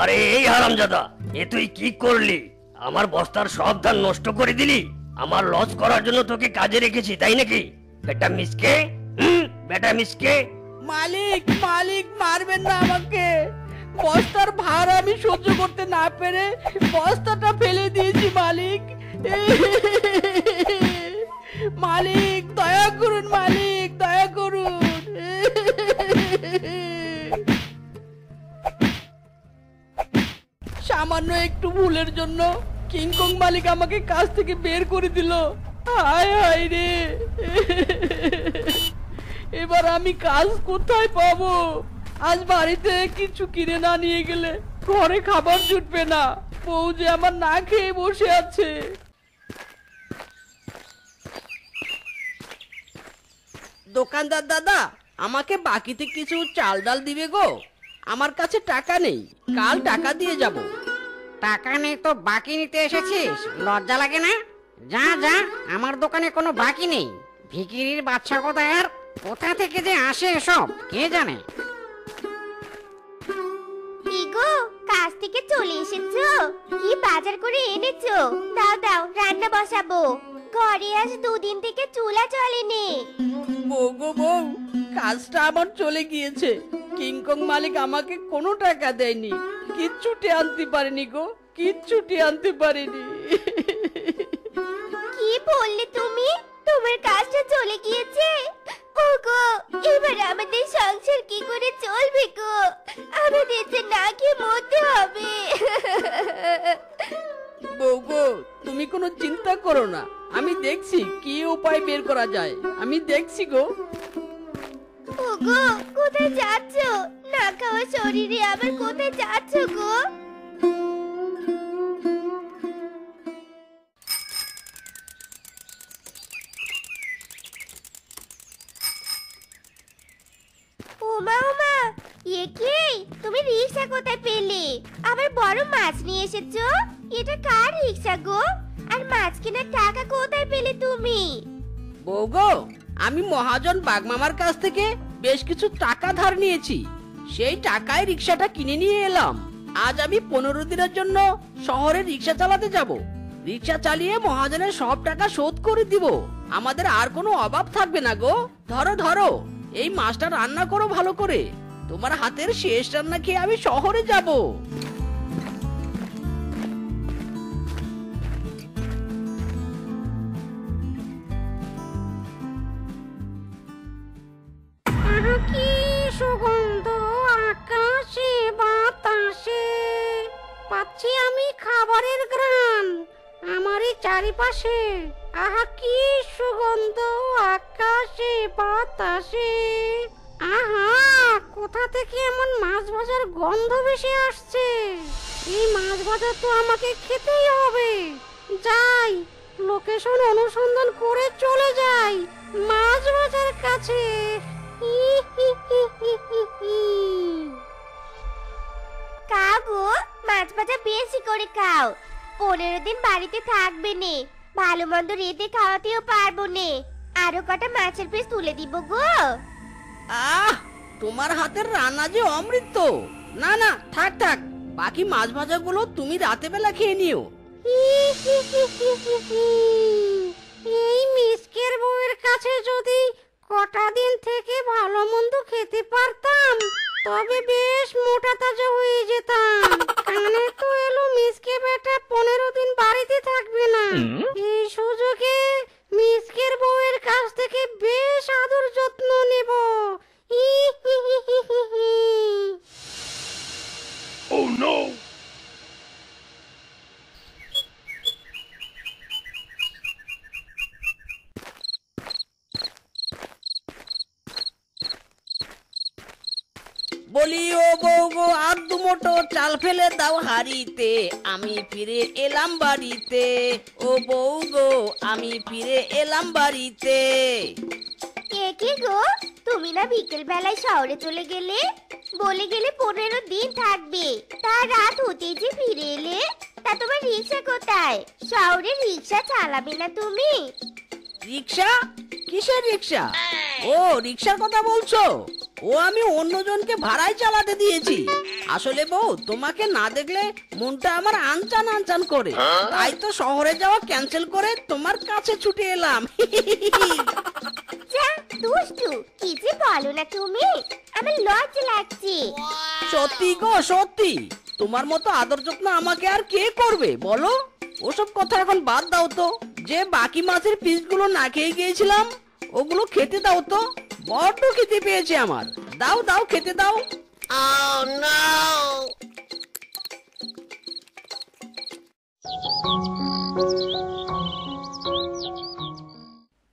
আরে এই হারামজাদা, এ তুই কি করলি? আমার বস্তার সব ধান নষ্ট করে দিলি। আমার লস করার জন্য তোকে কাজে রেখেছি, তাই নাকি? বেটা মিসকে, বেটা মিসকে। মালিক মালিক মারবেন না আমাকে। বস্তার ভার আমি সহ্য করতে না পেরে বস্তাটা ফেলে দিয়েছি মালিক। মালিক দয়া করুন, মালিক দয়া করুন। সামান্য একটু ভুলের জন্য কিংকং মালিক আমাকে কাজ থেকে বের করে দিল। হায় হায় রে, এবার আমি কাজ কোথায় পাবো? আজ বাড়িতে কিছু কিনে না নিয়ে গেলে ঘরে খাবার জুটবে না। বউ যে আমার না খেয়ে বসে আছে। দোকানদার দাদা, আমাকে বাকিতে কিছু চাল ডাল দিবে গো। আমার কাছে টাকা নেই, কাল টাকা দিয়ে যাব। টাকা নেই তো বাকি নিতে এসেছিস? লজ্জা লাগে না? যা যা, আমার দোকানে কোনো বাকি নেই। ভিখিরির বাচ্চা কোথায়, আর কোথা থেকে যে আসে এসব কে জানে। কি গো, কাজ থেকে চলে এসেছো? কি বাজার করে এনেছো? দাও দাও, রান্না বসাবো। ঘরে আজ 2 দিন থেকে চুলা জ্বলেনি। বউ গো বউ, কাজটা আমার চলে গিয়েছে। কিংকং মালিক আমাকে কোনো টাকা দেয়নি, কিচ্ছুটি আনতে পারেনি গো, কিচ্ছুটি আনতে পারেনি। কি বললে তুমি? তোমার কাজটা চলে গিয়েছে? ওগো, এবার আমাদের সংসার কি করে চলবে গো? আমাদের যে না খেয়ে মরতে হবে। বউ গো, তুমি কোনো চিন্তা করো না, আমি দেখছি কি উপায় বের করা যায়। আমি দেখছি গো। ওগো, কোথায় যাচ্ছ? না খাওয়া শরীরে আবার কোথায় যাচ্ছ গো? ওমা ওমা, এ কি? তুমি রিকশা কোথায় পেলে? আবার বড় মাছ নিয়ে এসেছো? এটা কার রিকশা গো? আর মাছ কেনার টাকা কোথায় পেলে তুমি? বউ গো, আমি মহাজন বাগমামার কাছ থেকে বেশ কিছু টাকা ধার নিয়েছি। সেই টাকায় রিকশাটা কিনে নিয়ে এলাম। আজ আমি 15 দিনের জন্য শহরে রিকশা চালাতে যাব। রিকশা চালিয়ে মহাজনের সব টাকা শোধ করে দিব। আমাদের আর কোনো অভাব থাকবে না গো। ধরো ধরো, এই মাছটা রান্না করো ভালো করে। তোমার হাতের শেষ রান্না খেয়ে আমি শহরে যাব। কি সুগন্ধ আকাশে বাতাসে, পাচ্ছি আমি খাবারের ঘ্রাণ আমারই চারিপাশে। আহা কি সুগন্ধ আকাশে বাতাসে। আহা, কোথা থেকে এমন মাছ ভাজার গন্ধ ভেসে আসছে? এই মাছ ভাজা তো আমাকে খেতেই হবে। যাই, লোকেশন অনুসন্ধান করে চলে যাই মাছ ভাজার কাছে। খাও গো, মাছ ভাজা বেশি করে খাও। 15 দিন বাড়িতে থাকবে নে, ভালো মন্দ রেঁধে খাওয়াতেও পারবো নে। আরো কটা মাছের পিস তুলে দিব গো। আহ, তোমার হাতের রান্না যে অমৃত। না না, থাক থাক, বাকি মাছ ভাজাগুলো তুমি রাতে বেলা খেয়ে নিও। এই মিসকের বউয়ের কাছে যদি কটা দিন থেকে ভালো মন্দ খেতে পারতাম, তবে বেশ মোটা তাজা হয়ে যেতাম। কানে তো এলো মিসকে বেটা 15 দিন বাড়িতে থাকবে না। এই সুযোগে মিসকের বউয়ের কাছ থেকে বেশ আদর যত্ন নেব। Oh no! বলি ও বউ গো, আর 2 মুঠো চাল ফেলে দাও হাড়িতে, আমি ফিরে এলাম বাড়িতে। ও বউ গো, আমি ফিরে এলাম বাড়িতে। কে কি গো, তুমি না বিকেল বেলায় শহরে চলে গেলে? বলে গেলে 15 দিন থাকবে, তা রাত হতেই যে ফিরে এলে। তা তোমার রিকশা কোথায়? শহরে রিকশা চালাবে না তুমি? রিকশা? কিসের রিকশা? ও, রিকশার কথা বলছো? ও আমি অন্যজনকে ভাড়ায় চালাতে দিয়েছি। আসলে বউ, তোমাকে না দেখলে মনটা আমার আনচান আনচান করে, তাই তো শহরে যাওয়া ক্যান্সেল করে তোমার কাছে ছুটে এলাম। যা দুষ্টু, কি যে বলো না তুমি, আমার লজ্জা লাগছে। সত্যি গো সত্যি, তোমার মতো আদর যত্ন আমাকে আর কে করবে বলো? ওসব কথা এখন বাদ দাও তো। যে বাকি মাছের পিসগুলো না খেয়ে গিয়েছিলাম, ওগুলো খেতে দাও তো। বড্ড খেতে পেয়েছে আমার। দাও দাও, খেতে দাও।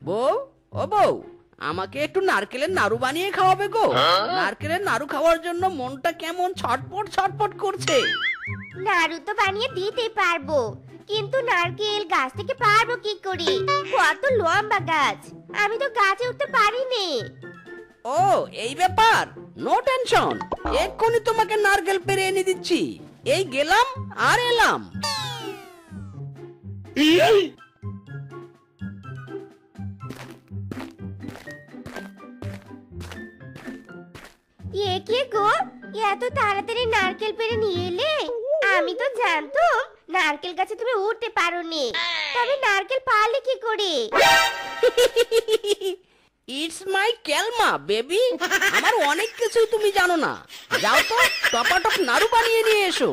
বউ, ও বউ, আমাকে একটু নারকেলের নাড়ু বানিয়ে খাওয়াবে গো। নারকেলের নাড়ু খাওয়ার জন্য মনটা কেমন ছটপট ছটপট করছে। নাড়ু তো বানিয়ে দিতে পারবো, কিন্তু নারকেল গাছ থেকে পারবো কি করে? কত লম্বা গাছ, আমি তো গাছে উঠতে পারিনি। ও এই ব্যাপার, নো টেনশন, এক্ষুনি তোমাকে নারকেল পেরে এনে দিচ্ছি। এই গেলাম আর এলাম। এ কে গো, এত তাড়াতাড়ি নারকেল পেরে নিয়ে এলে? আমি তো জানতাম নারকেল গাছে তুমি উঠতে পারোনি, তবে নারকেল পারলে কি করে? ইটস মাই কেলমা বেবি। আমার অনেক কিছুই তুমি জানো না। যাও তো, টপাটপ নাড়ু বানিয়ে নিয়ে এসো।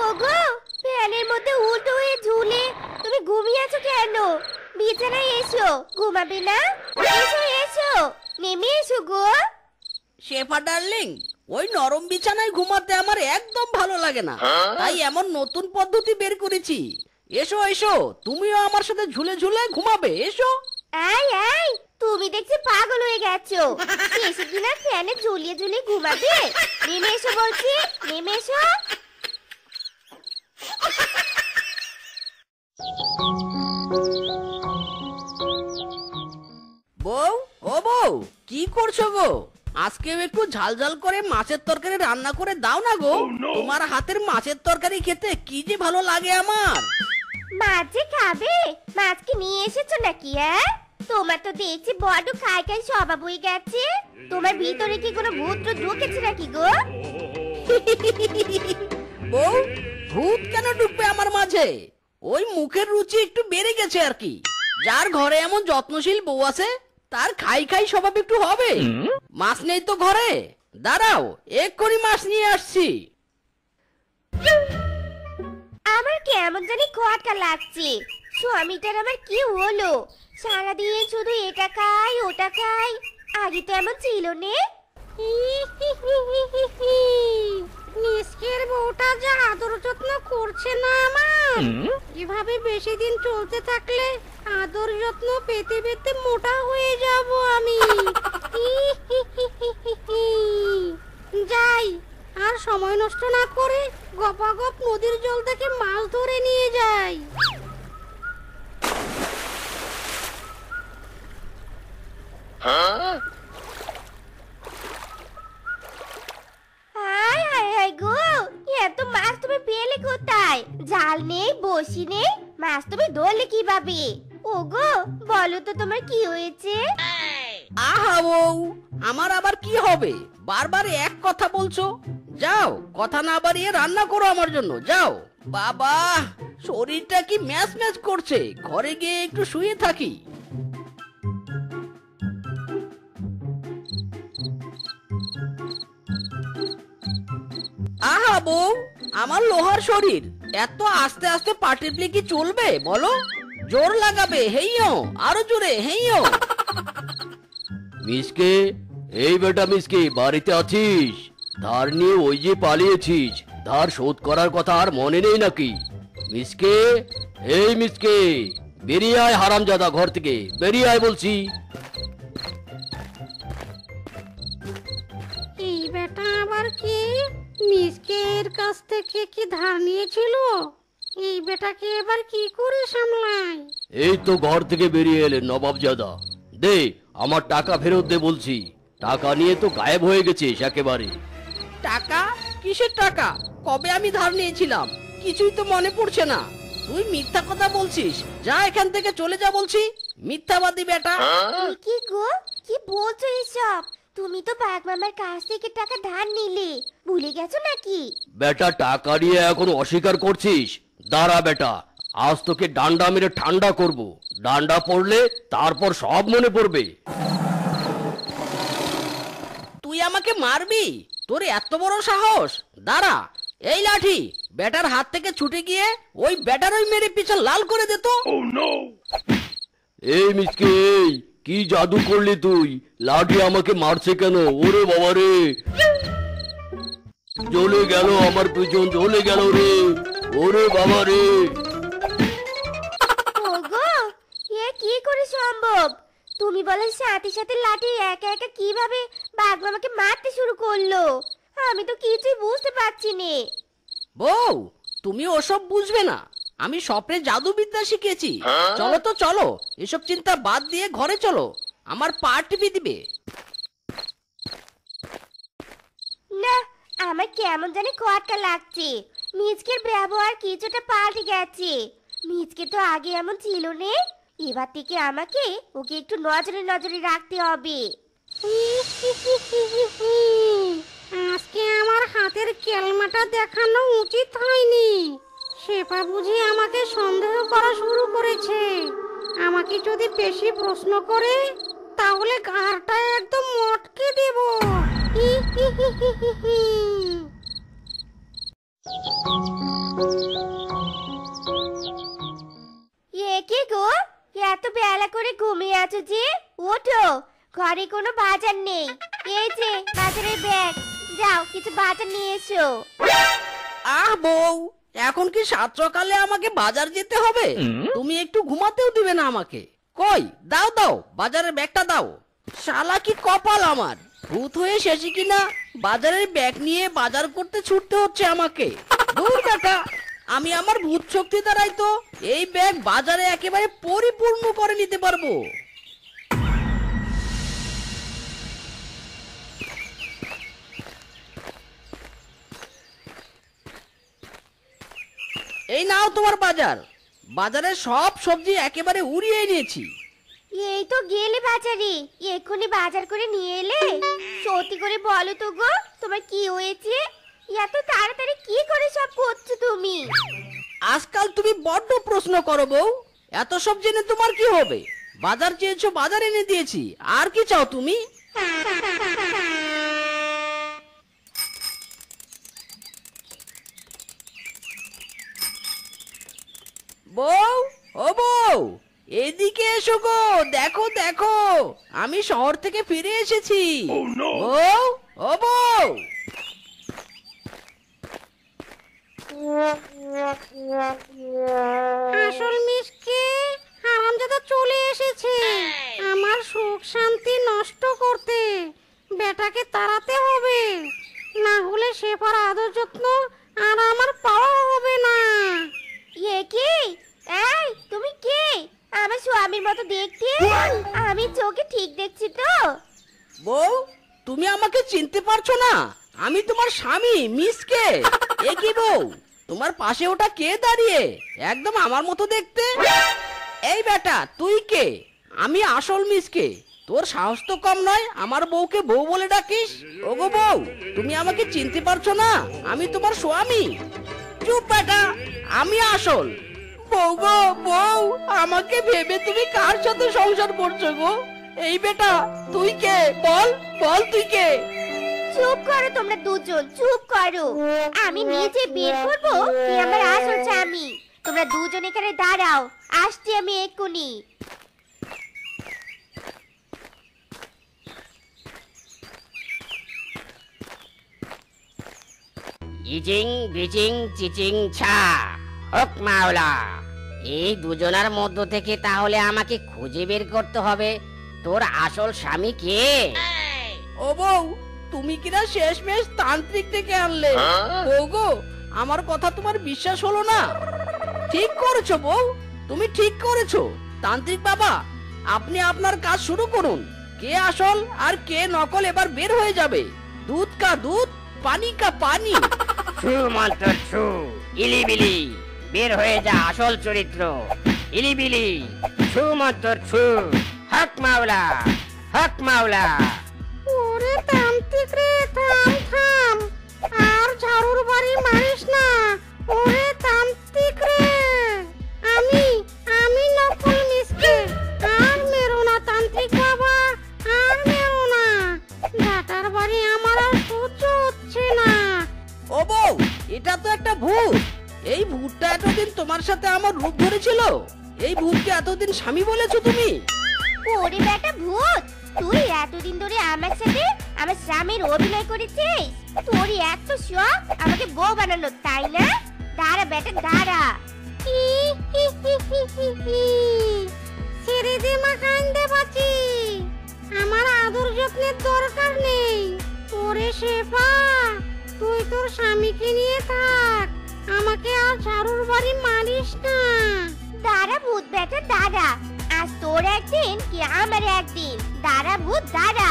ওগো, ফ্যানের মধ্যে উল্টো হয়ে ঝুলে তুমি ঘুমিয়ে আছো কেন? বিছানায় এসো, ঘুমাবে না? এসো এসো, নেমে এসো গো। শেফা ডার্লিং, ওই নরম বিছানায় ঘুমাতে আমার একদম ভালো লাগে না, তাই এমন নতুন পদ্ধতি বের করেছি। এসো এসো, তুমিও আমার সাথে ঝুলে ঝুলে ঘুমাবে, এসো। এই এই, তুমি দেখছি পাগল হয়ে গেছো। শেষে কিনা ফ্যানে ঝুলিয়ে ঝুলিয়ে ঘুমাবে? নেমে এসো বলছি, নেমে এসো। বউ, ও বউ, কি করছো গো? আজকেও একটু ঝাল ঝাল করে মাছের তরকারি রান্না করে দাও না গো। তোমার হাতের মাছের তরকারি খেতে কি যে ভালো লাগে আমার। মাছ যে খাবে? মাছ কি নিয়ে এসেছো নাকি? তোমার তো দেখছি বড্ড খাই খাই স্বভাব হয়ে গেছে। তোমার ভিতরে কি কোনো ভূত ঢুকেছে নাকি গো? বউ, ভূত কেন ঢুকবে আমার মাঝে? ওই মুখের রুচি একটু বেড়ে গেছে আর কি। যার ঘরে এমন যত্নশীল বউ আছে, তার খাই খাই স্বভাব একটু হবে। মাছ নেই তো ঘরে? দাঁড়াও, এক্ষুনি মাছ নিয়ে আসছি। আমার কেমন জানি খটকা লাগছে। স্বামীটার আমার কি হলো? সারাদিন শুধু এটা খাই ওটা খাই, আগে তো এমন ছিল না। মিসকের বউটা যা আদর যত্ন করছে না আমার, এভাবে বেশি দিন চলতে থাকলে আদর যত্ন পেতে পেতে মোটা হয়ে যাব আমি। যাই, আর সময় নষ্ট না করে গপাগপ নদীর জল থেকে মাছ ধরে নিয়ে যাই। হায় হায় হায় গো, এত মাছ তুমি পেলে কোথায়? জাল নেই, বসি নেই, মাছ তুমি ধরলে কিভাবে? ওগো, বলো তো তোমার কি হয়েছে? আহা বউ, আমার আবার কি হবে? বারবার এক কথা বলছো। যাও, কথা না বাড়িয়ে রান্না করো আমার জন্য, যাও। বাবা, শরীরটা কি ম্যাচ ম্যাচ করছে, ঘরে গিয়ে একটু শুয়ে থাকি। আহা বউ, আমার লোহার শরীর, এত আস্তে আস্তে পা টিপলে কি চলবে বলো? জোর লাগাবে, হেইও, আরো জোরে, হেইও। মিসকে, এই বেটা মিসকে, বাড়িতে আছিস? ধার নিয়ে ওই যে পালিয়েছিস, ধার শোধ করার কথা আর মনে নেই নাকি? মিসকে, এই মিসকে, বেরিয়ে আয় হারামজাদা, ঘর থেকে বেরিয়ে আয় বলছি। এই বেটা আবার কি? মিসকের কাছ থেকে কি ধার নিয়েছিল? এই বেটাকে এবার কি করে সামলাই? এই তো ঘর থেকে বেরিয়ে এলেন নবাবজাদা, দে আমার টাকা ফেরত দে বলছি। টাকা নিয়ে তো গায়েব হয়ে গেছিস একেবারে। টাকা? কিসের টাকা? কবে আমি ধার নিয়েছিলাম কিছুই তো মনে পড়ছে না। তুই মিথ্যা কথা বলছিস, যা এখান থেকে চলে যা বলছি, মিথ্যাবাদী বেটা। এ কি গো, কি বলছো এসব? তুমি তো বাঘ মামার কাছ থেকে টাকা ধার নিলে, ভুলে গেছো নাকি? বেটা টাকা নিয়ে এখন অস্বীকার করছিস? দাঁড়া বেটা, আজ তোকে ডান্ডা মেরে ঠান্ডা করব। ডান্ডা পড়লে তারপর সব মনে পড়বে। তুই আমাকে মারবি? তোর এত বড় সাহস? দাঁড়া, এই লাঠি বেটার হাত থেকে ছুটে গিয়ে ওই বেটার ওই মেরে পিছে লাল করে দে তো। এই মিসকে, এই কি জাদু করলি তুই? লাঠি আমাকে মারছে কেন? ওরে বাবা রে, জ্বলে গেল আমার পিছন, জ্বলে গেল রে, ওরে বাবা রে। ওগো, এ কি করে সম্ভব? তুমি বলার সাথে সাথে লাঠি একা একা কিভাবে বাঘ মামাকে মারতে শুরু করলো? আমি তো কিছুই বুঝতে পারছি নে। বউ, তুমি ওসব বুঝবে না, আমি স্বপ্নে জাদুবিদ্যা শিখেছি। চলো তো চলো, এসব চিন্তা বাদ দিয়ে ঘরে চলো, আমার পা টিপে দিবে। না, আমার কেমন জানি খটকা লাগছে। মিচকের ব্যবহার কিছুটা পাল্টে গেছে। মিচকে তো আগে এমন ছিল না। এবার থেকে আমাকে ওকে একটু নজরে নজরে রাখতে হবে। আজকে আমার হাতের কেলমাটা দেখানো উচিত হয়নি। শেফা বুঝি আমাকে সন্দেহ করা শুরু করেছে। আমাকে যদি বেশি প্রশ্ন করে তাহলে ঘাড়টা একদম মটকে দেব। এ কি গো, এত বেলা করে ঘুমিয়ে আছো যে? ওঠো, ঘরে কোনো বাজার নেই। এই যে বাজারের ব্যাগ, যাও কিছু বাজার নিয়ে এসো। আহ বউ, এখন কি সাত সকালে আমাকে বাজার যেতে হবে? তুমি একটু ঘুমাতেও দিবে না আমাকে? কই দাও দাও, বাজারের ব্যাগটা দাও। শালা কি কপাল আমার, ভূত হয়ে শেষে কিনা বাজারের ব্যাগ নিয়ে বাজার করতে ছুটতে হচ্ছে আমাকে। দূর বেটা, আমি আমার ভূত শক্তি দ্বারাই তো এই ব্যাগ বাজারে একেবারে পরিপূর্ণ করে নিতে পারবো। এই নাও তোমার বাজার। বাজারে সব সবজি একেবারে উড়িয়ে নিয়েছি। এই তো গেলে বাজারে, এক্ষুনি বাজার করে নিয়ে এলে? সত্যি করে বলো তো গো, তোমার কি হয়েছে? এত তাড়াতাড়ি কি করে সব করছো তুমি? আজকাল তুমি বড্ড প্রশ্ন করো বউ। এত সব জেনে তোমার কি হবে? বাজার চেয়েছো, বাজার এনে দিয়েছি, আর কি চাও তুমি? বউ, ও বউ, এদিকে এসো গো, দেখো দেখো, আমি শহর থেকে ফিরে এসেছি। বউ, ও বউ। আসল মিসকে হারামজাদা চলে এসেছে আমার সুখ শান্তি নষ্ট করতে। বেটাকে তাড়াতে হবে, না হলে শেফার আদর যত্ন আর আমার পাওয়া হবে না। এ কি? এই তুমি কে? আমার স্বামীর মতো দেখতে। আমি চোখে ঠিক দেখছি তো? বউ, তুমি আমাকে চিনতে পারছো না? আমি তোমার স্বামী মিসকে। এ কি বউ, তোমার পাশে ওটা কে দাঁড়িয়ে? একদম আমার মতো দেখতে। এই বেটা, তুই কে? আমি আসল মিসকে। তোর সাহস তো কম নয়, আমার বউকে বউ বলে ডাকিস। ওগো বউ, তুমি আমাকে চিনতে পারছো না? আমি তোমার স্বামী। চুপ বেটা, আমি আসল। বউ গো বউ, আমাকে ভেবে তুমি কার সাথে সংসার করছো গো? এই বেটা, তুই কে? বল বল, তুই কে? চুপ করো তোমরা দুজন, চুপ করো। আমি নিজে বের করবো কে আমার আসল স্বামী। তোমরা দুজন এখানে দাঁড়াও, আসছি আমি এক্ষুনি। ইচিং বিচিং চিচিং ছা, হক মাওলা। এই দুজনার মধ্য থেকে তাহলে আমাকে খুঁজে বের করতে হবে তোর আসল স্বামী কে। ও বউ, তুমি কিনা শেষমেশ তান্ত্রিক ডেকে আনলে। বউ গো, আমার কথা তোমার বিশ্বাস হলো না? ঠিক করেছো বউ, তুমি ঠিক করেছো। তান্ত্রিক বাবা, আপনি আপনার কাজ শুরু করুন। কে আসল আর কে নকল এবার বের হয়ে যাবে। দুধ কা দুধ, পানি কা পানি। ছু মন্ত্র ছু, ইলিবিলি, বের হয়ে যা আসল চরিত্র ইলিবিলি ছু মন্তর ছু হক মাওলা হক মাওলা। ওরে তান্ত্রিক রে, থাম থাম, আর ঝাড়ুর বাড়ি মারিস না। ওরে তান্ত্রিক রে, আমি নকল মিসকে, আর মেরো না তান্ত্রিক বাবা, আর মেরো না। ঝাঁটার বাড়ি আমার আর সহ্য হচ্ছে না। ও বউ, এটা তো একটা ভূত। এই ভূতটা এতদিন তোমার সাথে আমার রূপ ধরেছিল। এই ভূতকে এতদিন স্বামী বলেছো তুমি? ওরে বেটা ভূত, তুই এতদিন ধরে আমার সাথে আমার স্বামীর অভিনয় করেছিস। তোর এত শখ আমাকে বউ বানানো, তাই না? দাঁড়া বেটা দাঁড়া। ছেড়ে দে মা, কান্দে বাঁচি। আমার আদর যত্নের দরকার নেই। ওরে শেফা, তুই তোর স্বামীকে নিয়ে থাক, আমাকে আর ঝাড়ুর বাড়ি মারিস না। দাঁড়া ভূত বেটা দাঁড়া, আজ তোর একদিন কি আমার একদিন। দাঁড়া ভূত দাঁড়া।